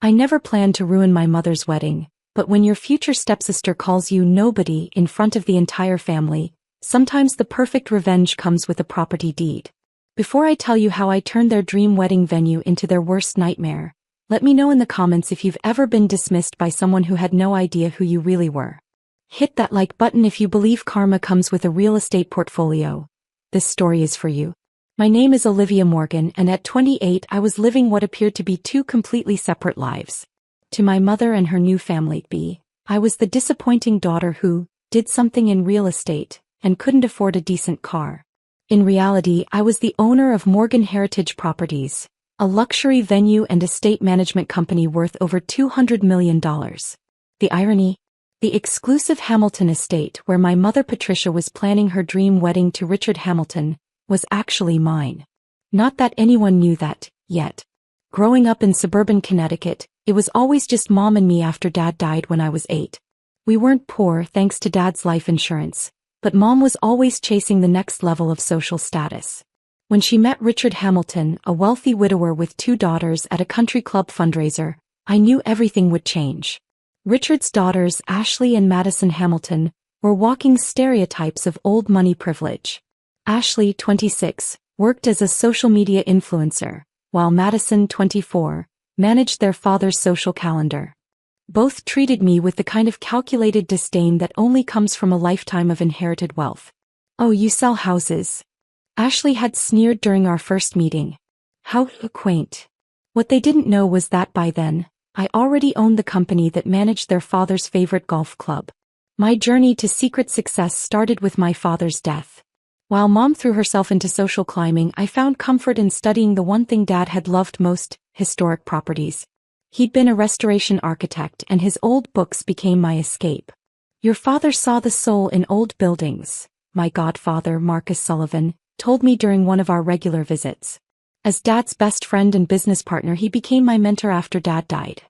I never planned to ruin my mother's wedding, but when your future stepsister calls you nobody in front of the entire family, sometimes the perfect revenge comes with a property deed. Before I tell you how I turned their dream wedding venue into their worst nightmare, let me know in the comments if you've ever been dismissed by someone who had no idea who you really were. Hit that like button if you believe karma comes with a real estate portfolio. This story is for you. My name is Olivia Morgan, and at 28 I was living what appeared to be two completely separate lives. To my mother and her new family, I was the disappointing daughter who did something in real estate and couldn't afford a decent car. In reality, I was the owner of Morgan Heritage Properties, a luxury venue and estate management company worth over $200 million. The irony? The exclusive Hamilton estate where my mother Patricia was planning her dream wedding to Richard Hamilton was actually mine. Not that anyone knew that, yet. Growing up in suburban Connecticut, it was always just Mom and me after Dad died when I was 8. We weren't poor thanks to Dad's life insurance, but Mom was always chasing the next level of social status. When she met Richard Hamilton, a wealthy widower with 2 daughters at a country club fundraiser, I knew everything would change. Richard's daughters, Ashley and Madison Hamilton, were walking stereotypes of old money privilege. Ashley, 26, worked as a social media influencer, while Madison, 24, managed their father's social calendar. Both treated me with the kind of calculated disdain that only comes from a lifetime of inherited wealth. "Oh, you sell houses?" Ashley had sneered during our first meeting. How quaint. What they didn't know was that by then, I already owned the company that managed their father's favorite golf club. My journey to secret success started with my father's death. While Mom threw herself into social climbing, I found comfort in studying the one thing Dad had loved most, historic properties. He'd been a restoration architect, and his old books became my escape. "Your father saw the soul in old buildings," my godfather, Marcus Sullivan, told me during one of our regular visits. As Dad's best friend and business partner, he became my mentor after Dad died.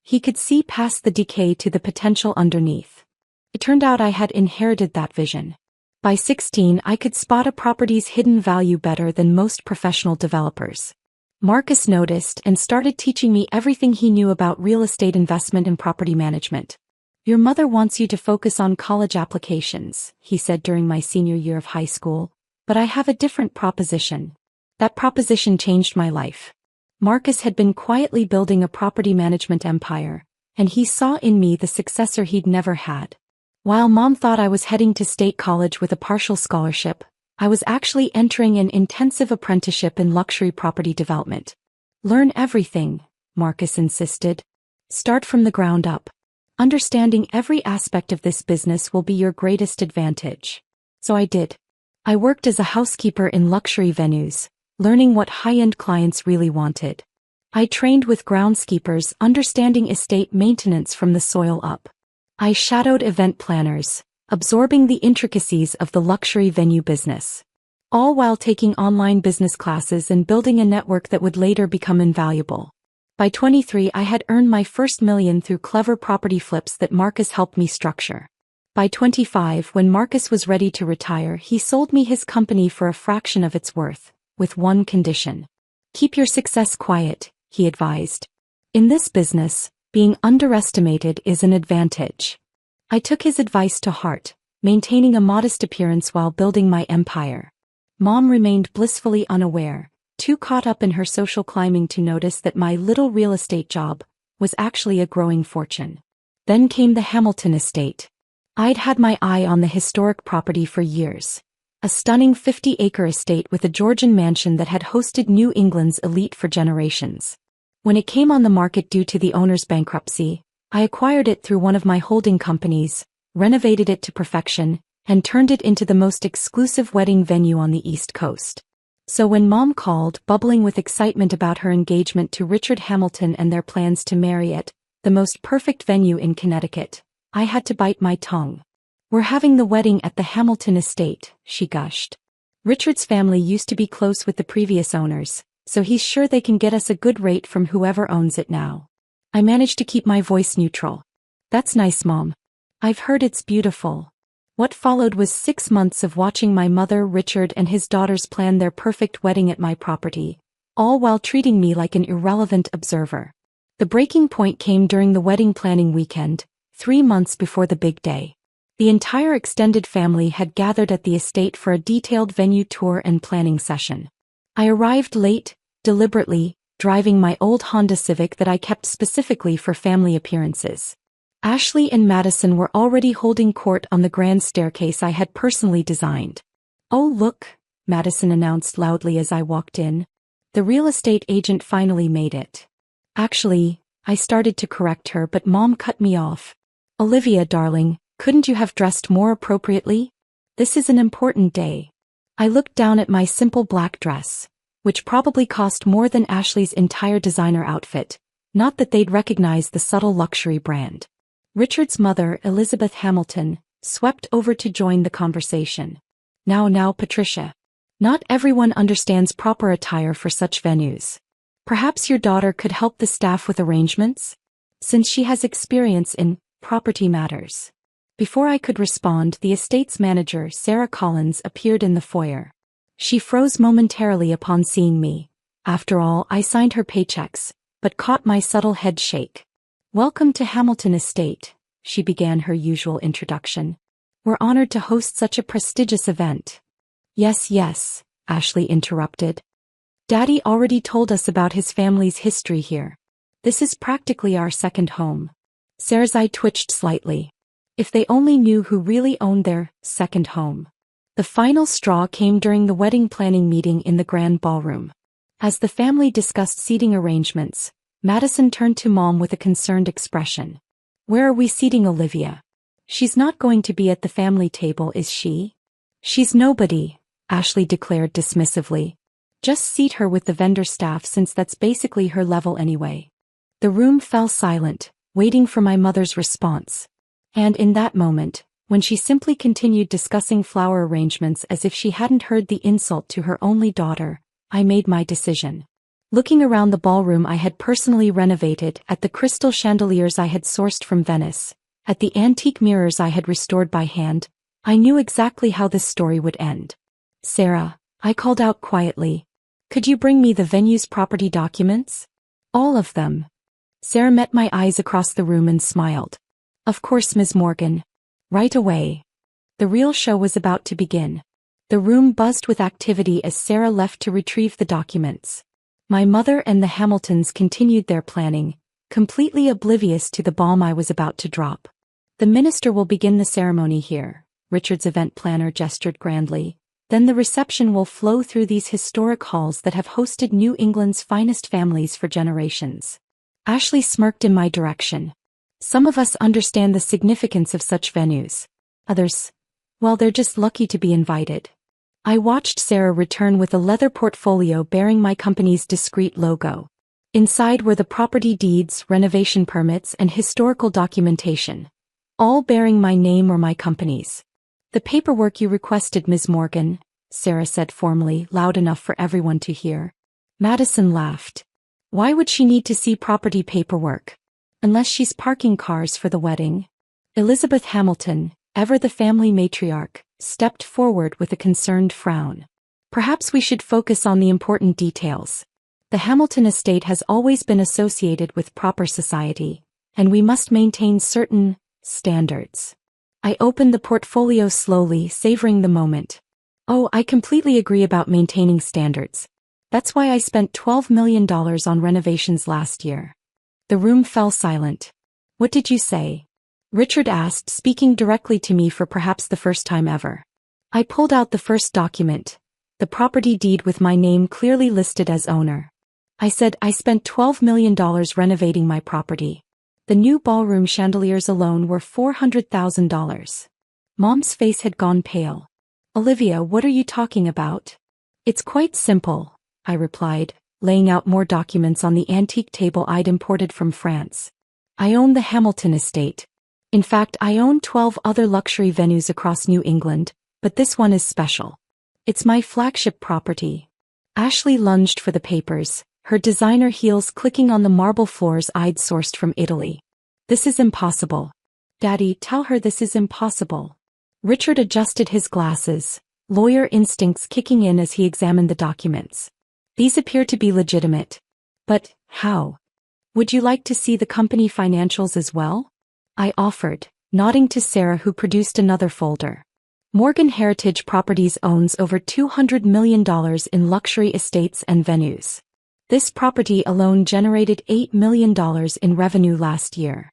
He could see past the decay to the potential underneath. It turned out I had inherited that vision. By 16, I could spot a property's hidden value better than most professional developers. Marcus noticed and started teaching me everything he knew about real estate investment and property management. "Your mother wants you to focus on college applications," he said during my senior year of high school, "but I have a different proposition." That proposition changed my life. Marcus had been quietly building a property management empire, and he saw in me the successor he'd never had. While Mom thought I was heading to state college with a partial scholarship, I was actually entering an intensive apprenticeship in luxury property development. "Learn everything," Marcus insisted. "Start from the ground up. Understanding every aspect of this business will be your greatest advantage." So I did. I worked as a housekeeper in luxury venues, learning what high-end clients really wanted. I trained with groundskeepers, understanding estate maintenance from the soil up. I shadowed event planners, absorbing the intricacies of the luxury venue business. All while taking online business classes and building a network that would later become invaluable. By 23, I had earned my first million through clever property flips that Marcus helped me structure. By 25, when Marcus was ready to retire, he sold me his company for a fraction of its worth, with one condition. "Keep your success quiet," he advised. "In this business, being underestimated is an advantage." I took his advice to heart, maintaining a modest appearance while building my empire. Mom remained blissfully unaware, too caught up in her social climbing to notice that my little real estate job was actually a growing fortune. Then came the Hamilton estate. I'd had my eye on the historic property for years. A stunning 50-acre estate with a Georgian mansion that had hosted New England's elite for generations. When it came on the market due to the owner's bankruptcy, I acquired it through one of my holding companies, renovated it to perfection, and turned it into the most exclusive wedding venue on the East Coast. So when Mom called, bubbling with excitement about her engagement to Richard Hamilton and their plans to marry at the most perfect venue in Connecticut, I had to bite my tongue. "We're having the wedding at the Hamilton estate," she gushed. "Richard's family used to be close with the previous owners, so he's sure they can get us a good rate from whoever owns it now." I managed to keep my voice neutral. "That's nice, Mom. I've heard it's beautiful." What followed was 6 months of watching my mother, Richard, and his daughters plan their perfect wedding at my property, all while treating me like an irrelevant observer. The breaking point came during the wedding planning weekend, 3 months before the big day. The entire extended family had gathered at the estate for a detailed venue tour and planning session. I arrived late, deliberately, driving my old Honda Civic that I kept specifically for family appearances. Ashley and Madison were already holding court on the grand staircase I had personally designed. "Oh look," Madison announced loudly as I walked in. "The real estate agent finally made it." "Actually," I started to correct her, but Mom cut me off. "Olivia, darling, couldn't you have dressed more appropriately? This is an important day." I looked down at my simple black dress, which probably cost more than Ashley's entire designer outfit, not that they'd recognize the subtle luxury brand. Richard's mother, Elizabeth Hamilton, swept over to join the conversation. Now, Patricia. Not everyone understands proper attire for such venues. Perhaps your daughter could help the staff with arrangements, since she has experience in property matters." Before I could respond, the estate's manager, Sarah Collins, appeared in the foyer. She froze momentarily upon seeing me. After all, I signed her paychecks, but caught my subtle head shake. "Welcome to Hamilton Estate," she began her usual introduction. "We're honored to host such a prestigious event." Yes, Ashley interrupted. "Daddy already told us about his family's history here. This is practically our second home." Sarah's eye twitched slightly. If they only knew who really owned their second home. The final straw came during the wedding planning meeting in the grand ballroom. As the family discussed seating arrangements, Madison turned to Mom with a concerned expression. "Where are we seating Olivia? She's not going to be at the family table, is she?" "She's nobody," Ashley declared dismissively. "Just seat her with the vendor staff since that's basically her level anyway." The room fell silent, waiting for my mother's response. And in that moment, when she simply continued discussing flower arrangements as if she hadn't heard the insult to her only daughter, I made my decision. Looking around the ballroom I had personally renovated, at the crystal chandeliers I had sourced from Venice, at the antique mirrors I had restored by hand, I knew exactly how this story would end. "Sarah," I called out quietly, "could you bring me the venue's property documents?" "All of them." Sarah met my eyes across the room and smiled. "Of course, Ms. Morgan. Right away." The real show was about to begin. The room buzzed with activity as Sarah left to retrieve the documents. My mother and the Hamiltons continued their planning, completely oblivious to the bomb I was about to drop. "The minister will begin the ceremony here," Richard's event planner gestured grandly. "Then the reception will flow through these historic halls that have hosted New England's finest families for generations." Ashley smirked in my direction. "Some of us understand the significance of such venues. Others, well, they're just lucky to be invited." I watched Sarah return with a leather portfolio bearing my company's discreet logo. Inside were the property deeds, renovation permits, and historical documentation, all bearing my name or my company's. "The paperwork you requested, Ms. Morgan," Sarah said formally, loud enough for everyone to hear. Madison laughed. "Why would she need to see property paperwork? Unless she's parking cars for the wedding." Elizabeth Hamilton, ever the family matriarch, stepped forward with a concerned frown. "Perhaps we should focus on the important details. The Hamilton estate has always been associated with proper society, and we must maintain certain standards." I opened the portfolio slowly, savoring the moment. "Oh, I completely agree about maintaining standards. That's why I spent $12 million on renovations last year." The room fell silent. "What did you say?" Richard asked, speaking directly to me for perhaps the first time ever. I pulled out the first document, the property deed with my name clearly listed as owner. I said I spent $12 million renovating my property. The new ballroom chandeliers alone were $400,000. Mom's face had gone pale. "Olivia, what are you talking about?" "It's quite simple," I replied, laying out more documents on the antique table I'd imported from France. "I own the Hamilton estate. In fact, I own 12 other luxury venues across New England, but this one is special. It's my flagship property." Ashley lunged for the papers, her designer heels clicking on the marble floors I'd sourced from Italy. "This is impossible. Daddy, tell her this is impossible." Richard adjusted his glasses, lawyer instincts kicking in as he examined the documents. "These appear to be legitimate. But how? Would you like to see the company financials as well? I offered, nodding to Sarah, who produced another folder. Morgan Heritage Properties owns over $200 million in luxury estates and venues. This property alone generated $8 million in revenue last year.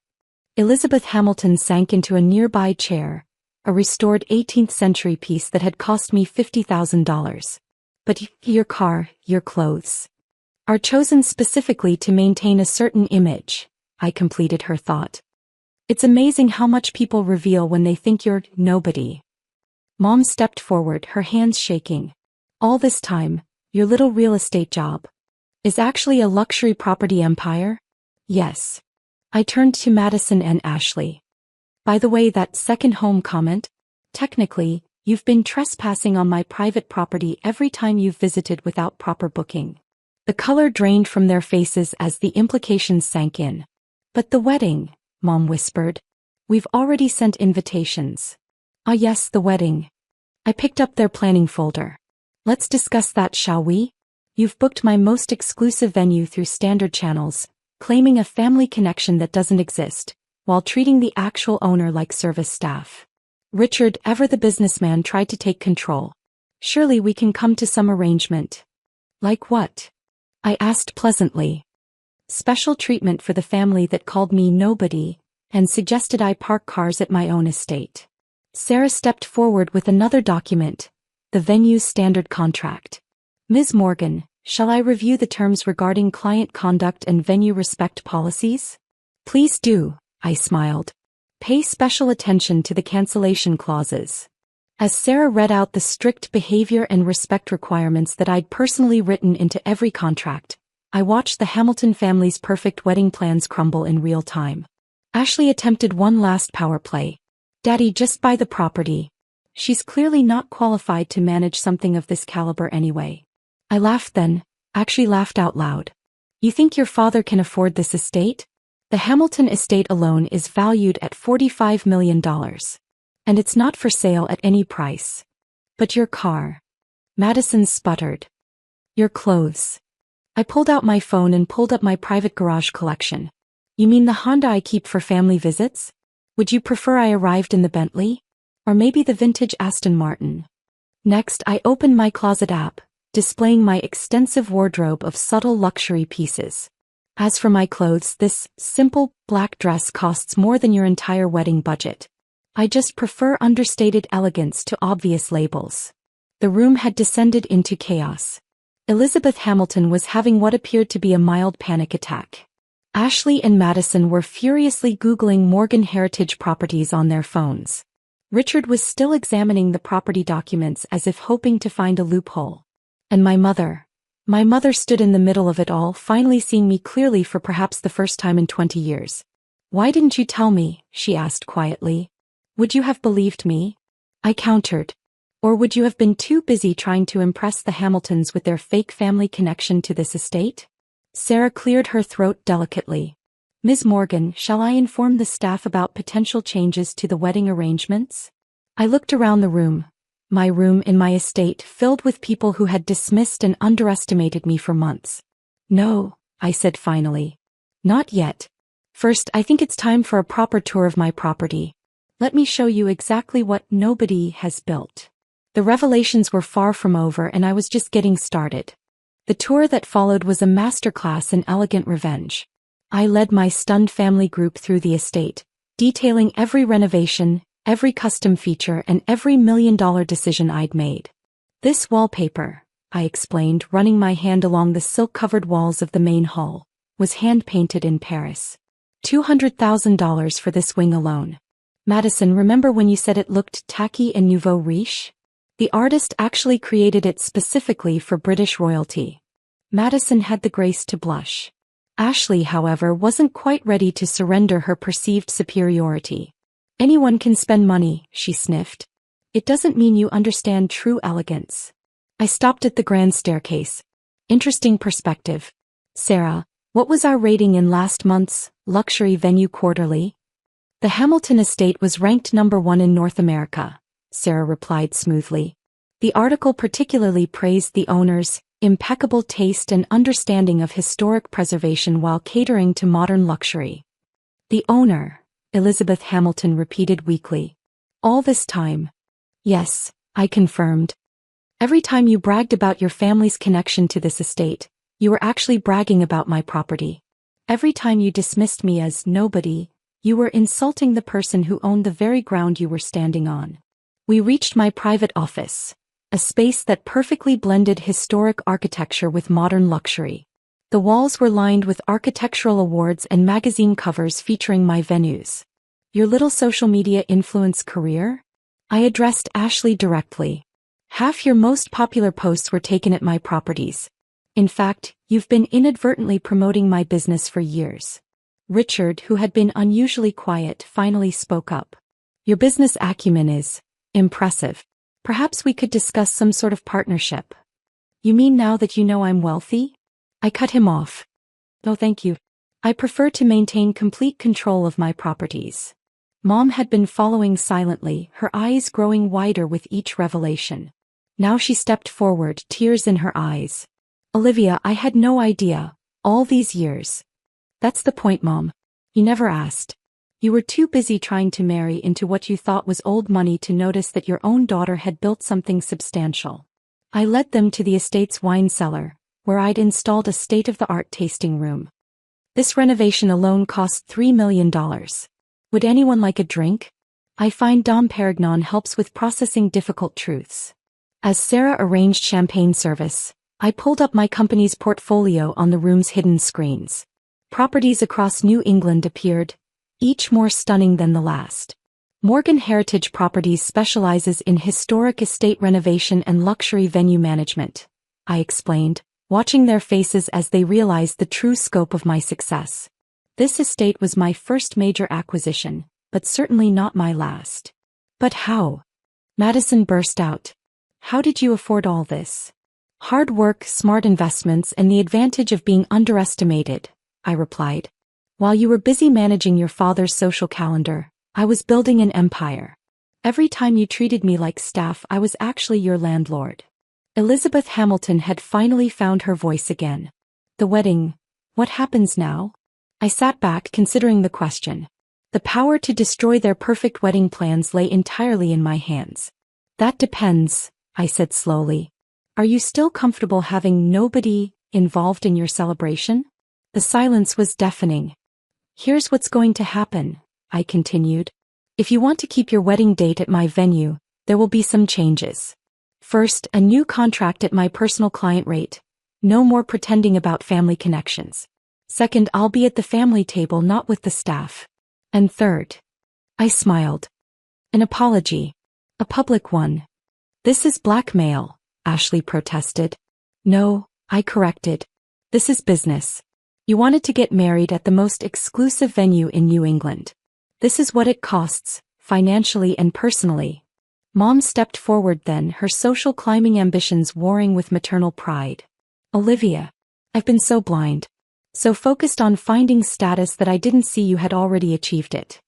Elizabeth Hamilton sank into a nearby chair, a restored 18th century piece that had cost me $50,000. But your car, your clothes, are chosen specifically to maintain a certain image, I completed her thought. It's amazing how much people reveal when they think you're nobody. Mom stepped forward, her hands shaking. All this time, your little real estate job is actually a luxury property empire? Yes. I turned to Madison and Ashley. By the way, that second home comment? Technically, you've been trespassing on my private property every time you've visited without proper booking. The color drained from their faces as the implications sank in. But the wedding, Mom whispered. We've already sent invitations. Ah yes, the wedding. I picked up their planning folder. Let's discuss that, shall we? You've booked my most exclusive venue through standard channels, claiming a family connection that doesn't exist, while treating the actual owner like service staff. Richard, ever the businessman, tried to take control. Surely we can come to some arrangement. Like what? I asked pleasantly. Special treatment for the family that called me nobody, and suggested I park cars at my own estate. Sarah stepped forward with another document, the venue's standard contract. Ms. Morgan, shall I review the terms regarding client conduct and venue respect policies? Please do, I smiled. Pay special attention to the cancellation clauses. As Sarah read out the strict behavior and respect requirements that I'd personally written into every contract, I watched the Hamilton family's perfect wedding plans crumble in real time. Ashley attempted one last power play. Daddy, just buy the property. She's clearly not qualified to manage something of this caliber anyway. I laughed then, actually laughed out loud. You think your father can afford this estate? The Hamilton estate alone is valued at $45 million. And it's not for sale at any price. But your car. Madison sputtered. Your clothes. I pulled out my phone and pulled up my private garage collection. You mean the Honda I keep for family visits? Would you prefer I arrived in the Bentley? Or maybe the vintage Aston Martin? Next, I opened my closet app, displaying my extensive wardrobe of subtle luxury pieces. As for my clothes, this simple black dress costs more than your entire wedding budget. I just prefer understated elegance to obvious labels. The room had descended into chaos. Elizabeth Hamilton was having what appeared to be a mild panic attack. Ashley and Madison were furiously Googling Morgan Heritage Properties on their phones. Richard was still examining the property documents as if hoping to find a loophole. And my mother stood in the middle of it all, finally seeing me clearly for perhaps the first time in 20 years. Why didn't you tell me? She asked quietly. Would you have believed me? I countered. Or would you have been too busy trying to impress the Hamiltons with their fake family connection to this estate? Sarah cleared her throat delicately. Ms. Morgan, shall I inform the staff about potential changes to the wedding arrangements? I looked around the room. My room in my estate filled with people who had dismissed and underestimated me for months. No, I said finally. Not yet. First, I think it's time for a proper tour of my property. Let me show you exactly what nobody has built. The revelations were far from over and I was just getting started. The tour that followed was a masterclass in elegant revenge. I led my stunned family group through the estate, detailing every renovation, every custom feature, and every million-dollar decision I'd made. This wallpaper, I explained, running my hand along the silk-covered walls of the main hall, was hand-painted in Paris. $200,000 for this wing alone. Madison, remember when you said it looked tacky and nouveau riche? The artist actually created it specifically for British royalty. Madison had the grace to blush. Ashley, however, wasn't quite ready to surrender her perceived superiority. Anyone can spend money, she sniffed. It doesn't mean you understand true elegance. I stopped at the grand staircase. Interesting perspective. Sarah, what was our rating in last month's Luxury Venue Quarterly? The Hamilton estate was ranked number 1 in North America, Sarah replied smoothly. The article particularly praised the owner's impeccable taste and understanding of historic preservation while catering to modern luxury. The owner, Elizabeth Hamilton repeated weakly. All this time? Yes, I confirmed. Every time you bragged about your family's connection to this estate, you were actually bragging about my property. Every time you dismissed me as nobody, you were insulting the person who owned the very ground you were standing on. We reached my private office, a space that perfectly blended historic architecture with modern luxury. The walls were lined with architectural awards and magazine covers featuring my venues. Your little social media influence career? I addressed Ashley directly. Half your most popular posts were taken at my properties. In fact, you've been inadvertently promoting my business for years. Richard, who had been unusually quiet, finally spoke up. Your business acumen is impressive. Perhaps we could discuss some sort of partnership. You mean now that you know I'm wealthy? I cut him off. No, thank you. I prefer to maintain complete control of my properties. Mom had been following silently, her eyes growing wider with each revelation. Now she stepped forward, tears in her eyes. Olivia, I had no idea, all these years. That's the point, Mom. You never asked. You were too busy trying to marry into what you thought was old money to notice that your own daughter had built something substantial. I led them to the estate's wine cellar, where I'd installed a state-of-the-art tasting room. This renovation alone cost $3 million. Would anyone like a drink? I find Dom Perignon helps with processing difficult truths. As Sarah arranged champagne service, I pulled up my company's portfolio on the room's hidden screens. Properties across New England appeared, each more stunning than the last. Morgan Heritage Properties specializes in historic estate renovation and luxury venue management, I explained, watching their faces as they realized the true scope of my success. This estate was my first major acquisition, but certainly not my last. But how? Madison burst out. How did you afford all this? Hard work, smart investments, and the advantage of being underestimated, I replied. While you were busy managing your father's social calendar, I was building an empire. Every time you treated me like staff, I was actually your landlord. Elizabeth Hamilton had finally found her voice again. The wedding, what happens now? I sat back considering the question. The power to destroy their perfect wedding plans lay entirely in my hands. That depends, I said slowly. Are you still comfortable having nobody involved in your celebration? The silence was deafening. Here's what's going to happen, I continued. If you want to keep your wedding date at my venue, there will be some changes. First, a new contract at my personal client rate. No more pretending about family connections. Second, I'll be at the family table, not with the staff. And third, I smiled. An apology. A public one. This is blackmail, Ashley protested. No, I corrected. This is business. You wanted to get married at the most exclusive venue in New England. This is what it costs, financially and personally. Mom stepped forward then, her social climbing ambitions warring with maternal pride. Olivia, I've been so blind. So focused on finding status that I didn't see you had already achieved it.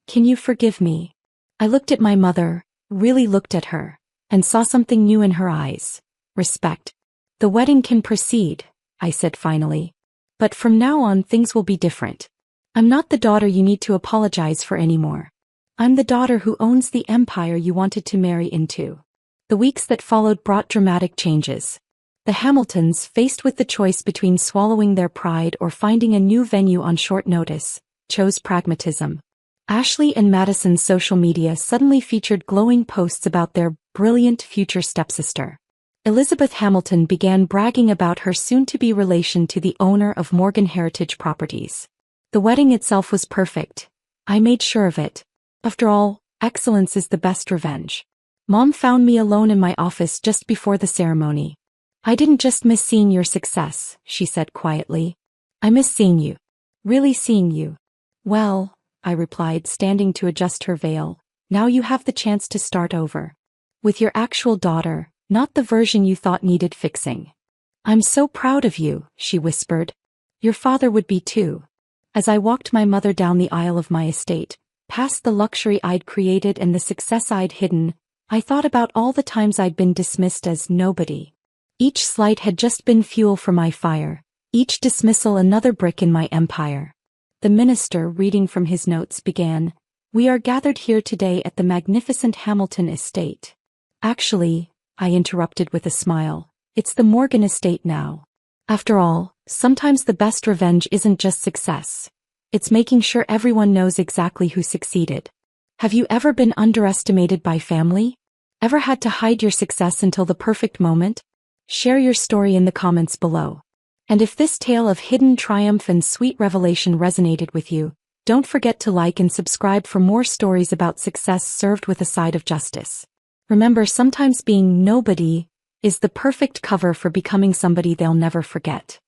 Can you forgive me? I looked at my mother, really looked at her, and saw something new in her eyes. Respect. The wedding can proceed, I said finally. But from now on things will be different. I'm not the daughter you need to apologize for anymore. I'm the daughter who owns the empire you wanted to marry into. The weeks that followed brought dramatic changes. The Hamiltons, faced with the choice between swallowing their pride or finding a new venue on short notice, chose pragmatism. Ashley and Madison's social media suddenly featured glowing posts about their brilliant future stepsister. Elizabeth Hamilton began bragging about her soon-to-be relation to the owner of Morgan Heritage Properties. The wedding itself was perfect. I made sure of it. After all, excellence is the best revenge. Mom found me alone in my office just before the ceremony. I didn't just miss seeing your success, she said quietly. I miss seeing you. Really seeing you. Well, I replied, standing to adjust her veil, now you have the chance to start over. With your actual daughter, not the version you thought needed fixing. I'm so proud of you, she whispered. Your father would be too. As I walked my mother down the aisle of my estate, past the luxury I'd created and the success I'd hidden, I thought about all the times I'd been dismissed as nobody. Each slight had just been fuel for my fire, each dismissal another brick in my empire. The minister, reading from his notes, began, "We are gathered here today at the magnificent Hamilton estate." "Actually," I interrupted with a smile, "it's the Morgan estate now. After all, sometimes the best revenge isn't just success. It's making sure everyone knows exactly who succeeded. Have you ever been underestimated by family? Ever had to hide your success until the perfect moment? Share your story in the comments below. And if this tale of hidden triumph and sweet revelation resonated with you, don't forget to like and subscribe for more stories about success served with a side of justice. Remember, sometimes being nobody is the perfect cover for becoming somebody they'll never forget.